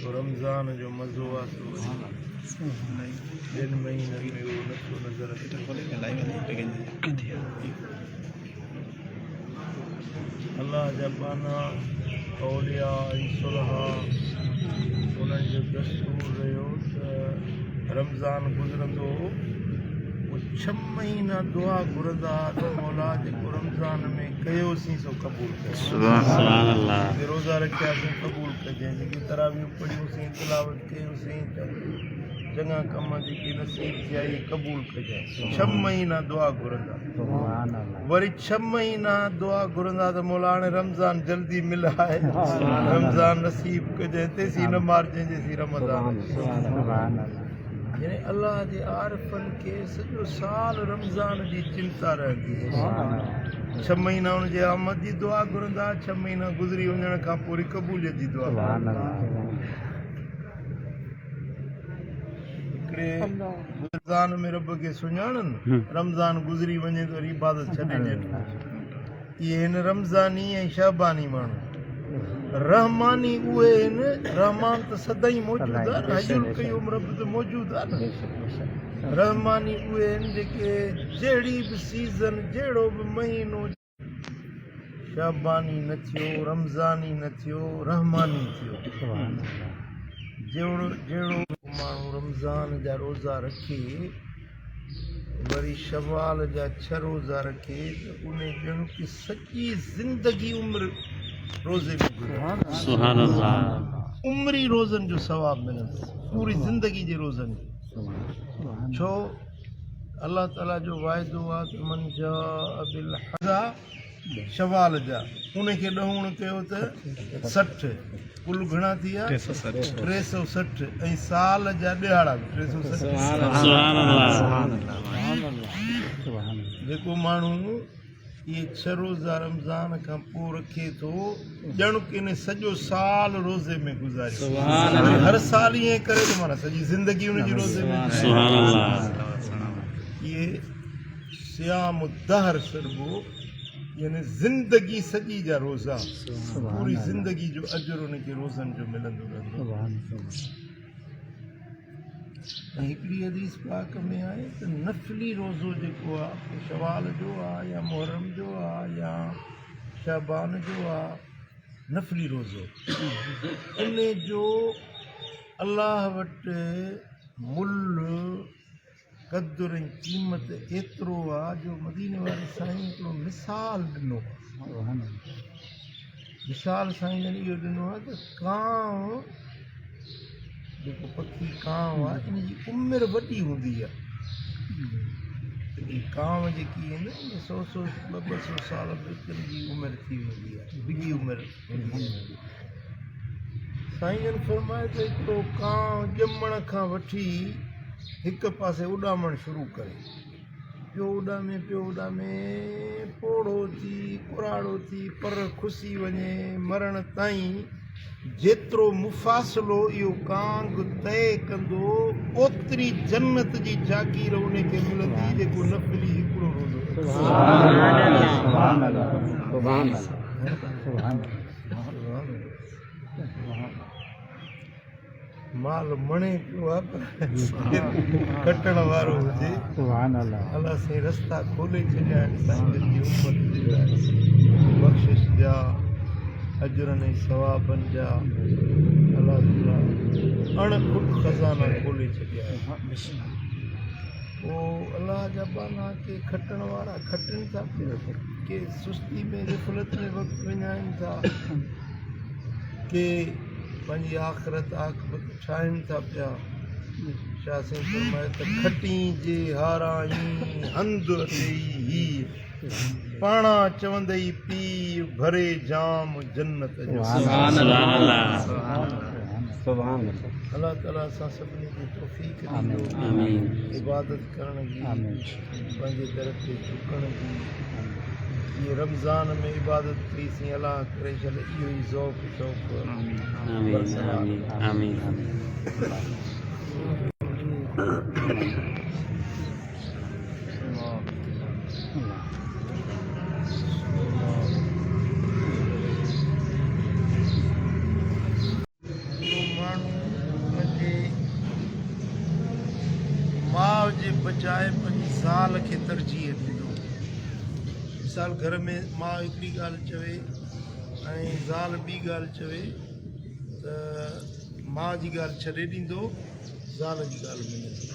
रमज़ान जो मज़ो आहे ॿिनि महीननि में उहो नथो नज़र अचे। अल्लाह जा बाना औलिया ऐं सुलहा उन्हनि जो दस्तूर रहियो त रमज़ान गुज़रंदो उहो 6 महीना दुआ घुरंदा त मौला जेको रमज़ान में कयोसीं सो क़बूल कयो। सुभान अल्लाह। रोज़ा रखियासीं क़बूल कजे, जेकी तरावियूं पढ़ियूंसीं तिलावत कयोसीं त चङा कम जेके नसीब थिया इहे क़बूल कजे। 6 महीना दुआ घुरंदा, वरी 6 महीना दुआ घुरंदा त मौला हाणे रमज़ान जल्दी मिलाए, रमज़ान नसीब कजे, तेसीं न मारिजे जेसीं रमज़ान। यानी अल्लाह जे आरिफ़नि खे सॼो साल रमज़ान जी चिंता रहंदी है। 6 महीना हुनजे आमद जी दुआ घुरंदा, 6 महीना गुज़री वञण खां पोइ वरी क़बूलियत जी दुआ। हिकिड़े रमज़ान में रब खे सुञाणनि, रमज़ान गुज़री वञे त वरी इबादत छॾे ॾियनि। इहे हिन रमज़ानी ऐं शाबानी माण्हू। रहमानी उहे आहिनि, रहमान त सदाईं मौजूदु आहे, हयुल क़यूम रब त मौजूदु आहे न। रहमानी उहे आहिनि जेके जहिड़ी बि सीज़न, जहिड़ो बि महीनो, शाबानी न थियो, रमज़ानी न थियो, रहमानी थियो। जहिड़ो माण्हू रमज़ान जा रोज़ा रखे, वरी शवाल जा 6 रोज़ा रखे त उन ॼण की सॼी ज़िंदगी उमिरि रोज़े में गुज़रे। सुभान अल्लाह। उमिरि रोज़नि जो सवाब मिलंदो, पूरी ज़िंदगी जे रोज़नि जो। छो अल्लाह ताला जो वाइदो आहे त मन जा बिल हज़ा शवाल जा, उनखे ॾहूण कयो त 60, कुल घणा थी विया 360, ऐं साल जा ॾिहाड़ा 360। जेको माण्हू इहे 6 रोज़ा रमज़ान खां पोइ रखे थो, ॼण की ने सॼो साल रोज़े में गुज़ारे, हर साल ईअं करे थो, माना सॼी ज़िंदगी हुनजी रोज़े में। इहे सियाम दहर सरबो, यानी ज़िंदगी सॼी जा रोज़ा, पूरी ज़िंदगी जो अजर उनखे रोज़नि जो मिलंदो रहंदो। ऐं हिकिड़ी हदीस पाक में आहे त नफ़ली रोज़ो जेको आहे, शवाल जो आहे या मुहर्रम जो आहे या शाबान जो आहे, नफ़ली रोज़ो, उन जो अल्लाह वटि मुल्ह क़द्र ऐं क़ीमत एतिरो आहे जो मदीने वारे साईं हिकिड़ो मिसाल ॾिनो। मिसाल साईं जन इहो ॾिनो आहे त कांव, जेको पखी कांव आहे, इन जी उमिरि वॾी हूंदी आहे। कांव जेकी आहिनि 100-100, 200 साल जी उमिरि थी वेंदी आहे, बिगी उमिरि। साईं जन फरमाए त हिकिड़ो कांव ॼमण खां वठी हिकु पासे उॾामणु शुरू करे, पियो उॾामे पोड़ो थी, कुराड़ो थी, पर खुसी वञे, मरण ताईं जेतिरो मुफ़ासिलो इहो कांग तय कंदो, ओतिरी जन्नत जी जागीर उनखे मिलंदी जेको नफ़ली हिकिड़ो रोज़ो। माल मणे पियो आहे कटण वारो हुजे। अलाह साईं रस्ता खोले छॾिया आहिनि साईं जी उम्मत जे लाइ, बख़्शिश जा, अजरनि ऐं सवाबनि जा। अलाह ताला अणखुट खज़ाना खोले छॾिया आहिनि। पोइ अलाह जा बाना के खटण वारा खटनि था पिया, के सुस्ती में ग़फ़लत में वक़्तु विञाइनि था, के पंहिंजी आख़िरत आक़िबत ठाहिनि था पिया। शाह साईं फरमाए त खटी जे हाराई हंध अथई, पाणा चवंदई पी भरे जाम जन्नत जो। अल्लाह ताला असां सभिनी खे तौफ़ीक़ ॾियो इबादत करण जी, पंहिंजे दर ते झुकण जी। ये रमज़ान में इबादत कईसीं, अल्लाह करे छॾे इहो ई ज़ौक़ शौक़ बरक़रार। आमीन। माण्हू के माउ जे बजाए पंहिंजी ज़ाल खे तरजीह ॾींदो। मिसाल घर में माउ हिकिड़ी ॻाल्हि चवे ऐं ज़ाल ॿी ॻाल्हि चवे त माउ जी ॻाल्हि छॾे ॾींदो, ज़ाल जी ॻाल्हि मञंदो।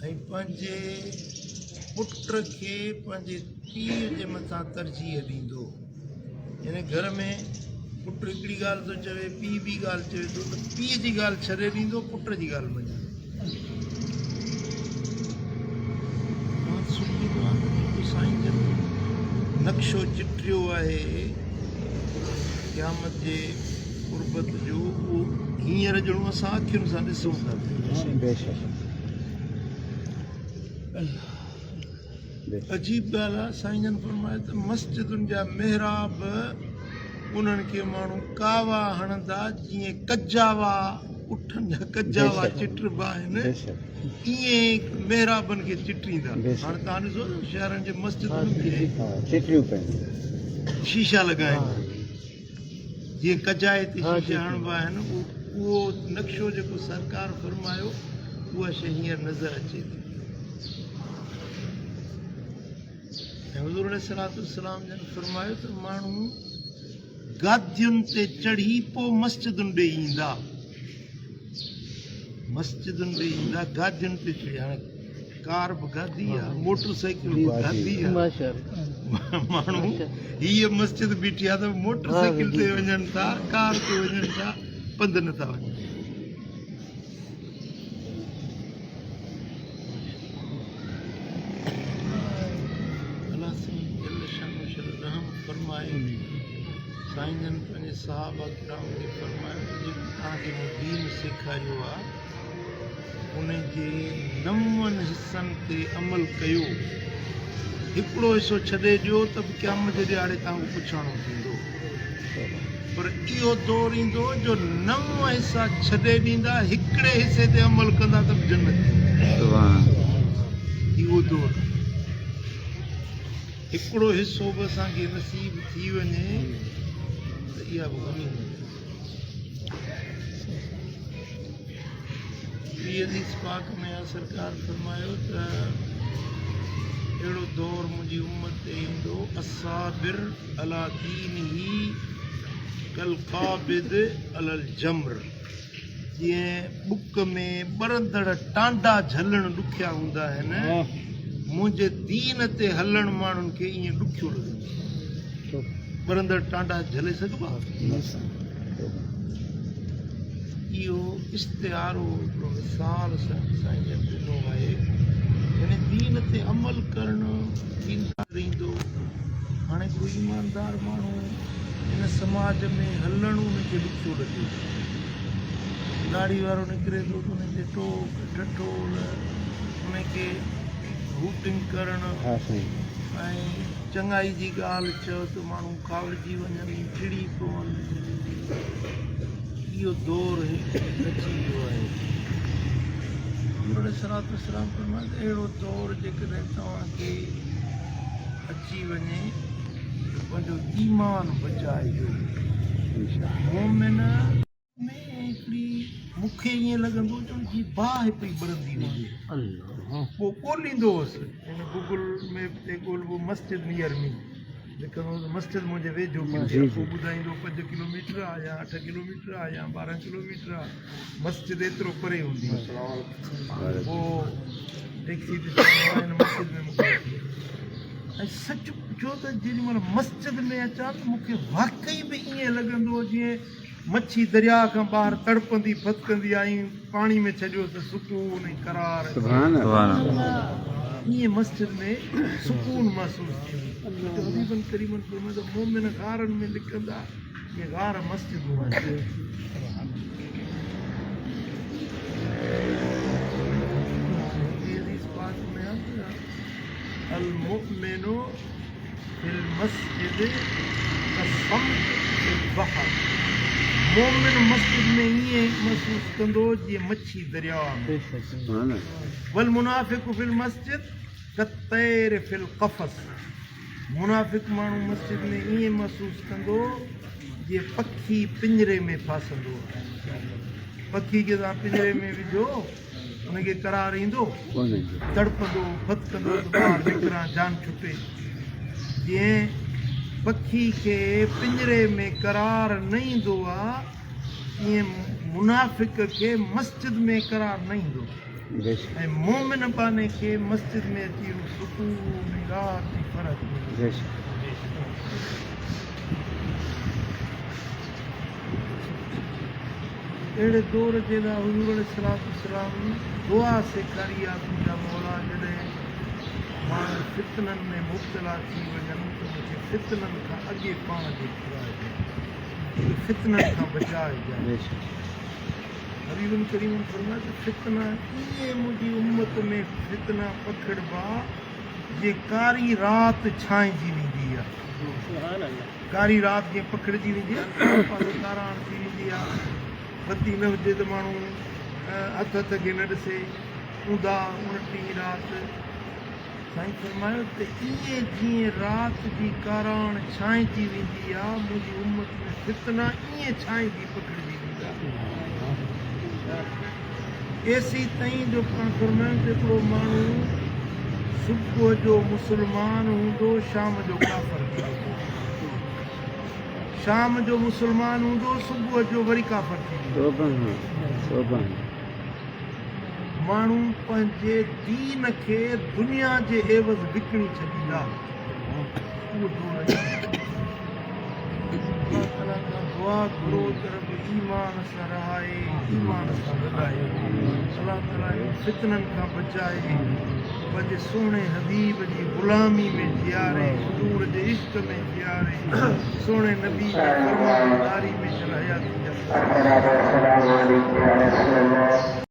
ऐं पंहिंजे पुट खे पंहिंजे पीउ जे मथां तरजीह ॾींदो। यानी घर में पुट हिकिड़ी ॻाल्हि थो चवे, पीउ ॿी ॻाल्हि चवे थो, त पीउ जी ॻाल्हि छॾे ॾींदो, पुट जी ॻाल्हि मञंदो। साईं जन नक्शो चिटियो आहे क़यामत जे क़ुर्बत जो, उहो हींअर ॼणो असां अखियुनि सां ॾिसूं था। अजीब ॻाल्हि आहे, साईं जन फरमाए त मस्जिदुनि जा मेहराब उन्हनि खे माण्हू कावा हणंदा जीअं कजावा, उठनि जा कजावा चिटबा आहिनि, ईअं मेहराबनि खे चिटींदा। हाणे तव्हां ॾिसो शहरनि जे मस्जिदुनि खे शीशा लॻाइनि, जीअं कजाए ते शीशा हणबा आहिनि। उहो नक्शो जेको सरकार फरमायो, उहा शइ हींअर नज़र अचे थी। ऐं हुज़ूर अलैहिस्सलाम जन फरमायो त माण्हू गादियुनि ते चढ़ी पोइ मस्जिदुनि ॾे ईंदा, मस्जिदुनि ॾे ईंदा गादियुनि ते चढ़ी। हाणे कार बि गादी आहे, मोटर साइकिल बि गादी आहे। माण्हू हीअ मस्जिद बीठी आहे त मोटर साइकिल ते वञनि था, कार ते वञनि था, पंधु नथा वञनि। साईं जन पंहिंजे सहाबा किराम खे फरमायो त जेको तव्हांखे मूं दीन सेखारियो आहे, उन जे 9 हिसनि ते अमल कयो, हिकिड़ो हिसो छॾे ॾियो त बि क़यामत जे ॾियारे तव्हांखे पुछाणो थींदो। पर इहो दौरु ईंदो जो 9 हिसा छॾे ॾींदा, हिकिड़े हिसे ते अमल कंदा त बि जन्नत। इहो दौरु, हिकिड़ो हिसो बि असांखे नसीब थी वञे त इहा बि गनीमत। हदीस पाक में सरकार फरमायो त अहिड़ो दौरु मुंहिंजी उम्मत ते ईंदो, असाबिर अला दीनिही कल क़ाबिद अलल जम्र। जीअं बुक में ॿरंदड़ टांडा झलण ॾुखिया हूंदा आहिनि, मुंहिंजे दीन ते हलण माण्हुनि खे ईअं ॾुखियो लॻंदो। ॿरंदड़ टांडा झले सघिबा? इहो इश्तिहारो हिकिड़ो मिसाल साईं जन ॾिनो आहे। यानी दीन ते अमल करणु दीनदार ईंदो। हाणे कोई ईमानदार माण्हू हिन समाज में हलणु उनखे ॾुखियो लॻे। गाड़ी वारो निकिरे थो त उनखे टोक टटोल, उनखे हूटिंग करणु ऐं चङाई जी ॻाल्हि चयो त माण्हू कावड़जी वञनि, चिड़ी पवनि। इहो दौरु अची वियो आहे। अहिड़ो दौरु जेकॾहिं तव्हांखे अची वञे त पंहिंजो ईमान बचाइजो। मोमिन में हिकिड़ी मूंखे ईअं लॻंदो ॼण जीअं बाहि पई ॿरंदी हुजे, पोइ ॻोल्हींदो हुअसि हिन गूगल मैप ते ॻोल्हबो मस्जिद नियर मी, लिखंदो मस्जिद मुंहिंजे वेझो, पोइ ॿुधाईंदो 5 किलोमीटर आहे या 8 किलोमीटर आहे या 12 किलोमीटर आहे, मस्जिद एतिरो परे हूंदी। पोइ टैक्सी ते मस्जिद में मूंखे ऐं सच पुछो त जेॾी महिल मस्जिद में अचां त मूंखे वाक़ई में ईअं लॻंदो जीअं मच्छी दरिया खां ॿाहिरि तड़पंदी फतकंदी आई, पाणी में छॾियो त सुकून ऐं करार। ईअं मस्जिद में सुकून महसूसु थींदो। हबीबन करीमन फरमायो मोमिन गारनि में लिखंदा कि गार मस्जिदूं आहिनि। अल मुमिनु फिल मस्जिद कसम्त फिल बहर। मोमिन मस्जिद में ईअं महसूसु कंदो जीअं मच्छी दरिया में। वल मुनाफ़िक़ु फिल मस्जिद कतैर फिल क़फ़स। मुनाफ़िक़ माण्हू मस्जिद में ईअं महसूसु कंदो जीअं पखी पिंजरे में फासंदो। पखी खे तव्हां पिंजरे में विझो उनखे करार ईंदो तड़पंदो फतकंदो त ॿाहिरि निकिरां जान छुटे जीअं पखी खे पिंजरे में करार न ईंदो आहे ईअं मुनाफ़िक खे मस्जिद में करार न ईंदो ऐं मोमिन बाने खे मस्जिद में अची सुकून राति जी फ़र्क़ु अहिड़े दौर जे लाइ हुज़ूर अलैहिस्सलाम दुआ सेखारी आहे तुंहिंजा मौला जॾहिं माण्हू फितननि में मुब्तला थी वञनि त मूंखे फितननि खां अॻे पाण खे घुराइजे फितननि खां बचाइजे हबीबुल करीम फरमाए त फितना ईअं मुंहिंजी उम्मत में फितना पकड़बा जे कारी राति छांइजी वेंदी आहे कारी राति जीअं पकड़जी वेंदी आहे काराण थी वेंदी आहे बत्ती न हुजे त माण्हू हथ खे न ॾिसे ऊंधा उणटी राति साईं फरमायो त ईअं जीअं राति जी काराण छांइजी वेंदी आहे मुंहिंजी उम्मत में फितना ईअं छांइजी पकड़जी वेंदा एसी ताईं जो पाण फरमायो त हिकिड़ो माण्हू सुबुह जो मुस्लमान हूंदो शाम जो काफ़िर थी वेंदो शाम जो मुस्लमान हूंदो सुबुह जो वरी काफ़िर थी वेंदो माण्हू पंहिंजे दीन खे दुनिया जे एवज़ विकिणी छॾींदा दुआ करो त रब ईमान सां रहाए ईमान सां वधाए अलाह ताला फितननि खां बचाए पंहिंजे सुहिणे हबीब जी ग़ुलामी में जीआरे हुज़ूर जे इश्क में जीआरे सुहिणे नबी जी फरमाबरदारी में हयाती